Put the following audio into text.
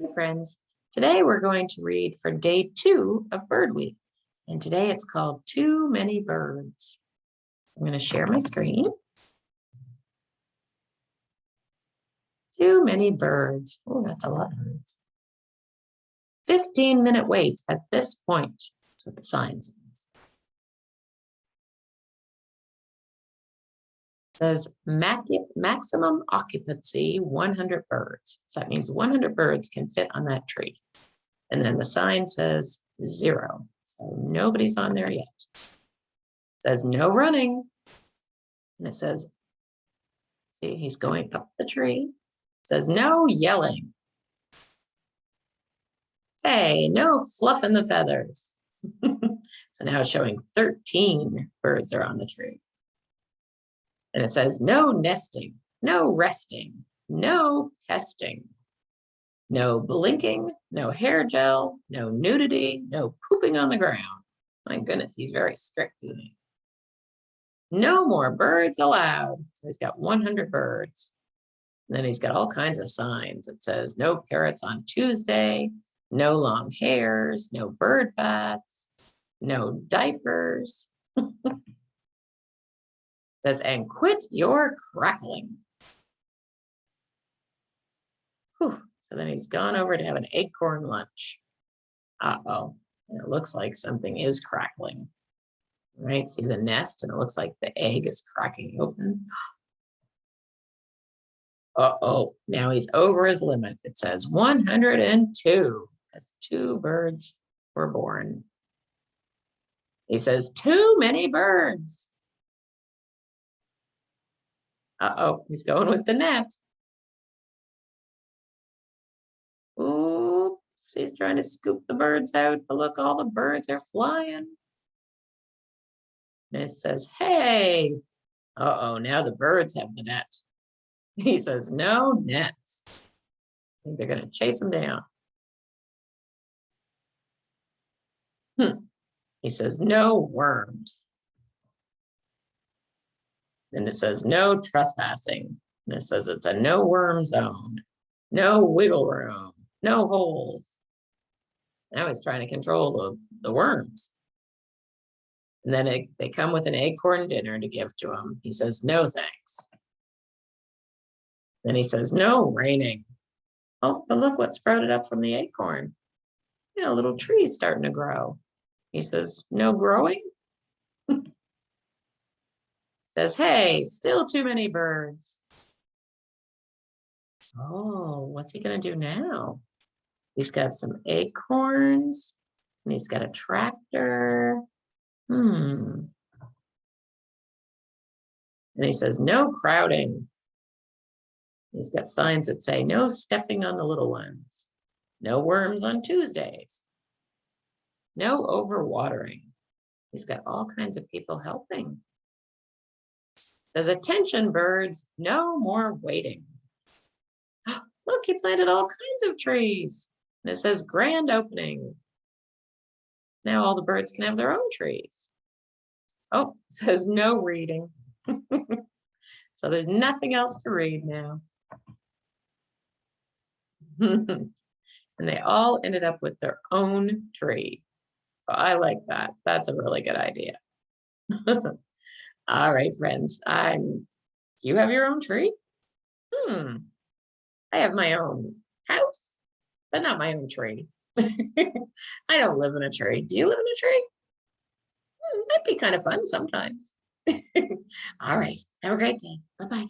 Hey friends, today we're going to read for day 2 of Bird Week, and today it's called Too Many Birds. I'm going to share my screen. Too many birds. Oh, that's a lot of birds. 15-minute wait at this point. That's what the sign says. It says maximum occupancy 100 birds. So that means 100 birds can fit on that tree. And then the sign says 0. So nobody's on there yet. It says no running. And it says, see, he's going up the tree. It says no yelling. Hey, no fluffing the feathers. So now it's showing 13 birds are on the tree. And it says no nesting, no resting, no pesting, no blinking, no hair gel, no nudity, no pooping on the ground. My goodness, he's very strict, isn't he? No more birds allowed. So he's got 100 birds. And then he's got all kinds of signs. It says no parrots on Tuesday, no long hairs, no bird baths, no diapers. It says, and quit your crackling. Whew. So then he's gone over to have an acorn lunch. Uh-oh. And it looks like something is crackling. Right? See the nest, and it looks like the egg is cracking open. Uh-oh. Now he's over his limit. It says 102, as 2 birds were born. He says, too many birds. Uh-oh, he's going with the net. Oops, he's trying to scoop the birds out, but look, all the birds are flying. And it says, hey. Uh-oh, now the birds have the net. He says, no nets. I think they're going to chase him down. He says, no worms. And it says, no trespassing. And it says it's a no worm zone, no wiggle room, no holes. Now he's trying to control the worms. And then they come with an acorn dinner to give to him. He says, no thanks. Then he says, no raining. Oh, but look what sprouted up from the acorn. Yeah, a little tree starting to grow. He says, no growing. Says, hey, still too many birds. Oh, what's he going to do now? He's got some acorns, and he's got a tractor. And he says, no crowding. He's got signs that say, no stepping on the little ones. No worms on Tuesdays. No overwatering. He's got all kinds of people helping. Says, attention birds, no more waiting. Look, he planted all kinds of trees. And it says grand opening. Now all the birds can have their own trees. Oh, it says no reading. So there's nothing else to read now. And they all ended up with their own tree. So I like that. That's a really good idea. All right, friends. Do you have your own tree? I have my own house, but not my own tree. I don't live in a tree. Do you live in a tree? That'd be kind of fun sometimes. All right. Have a great day. Bye-bye.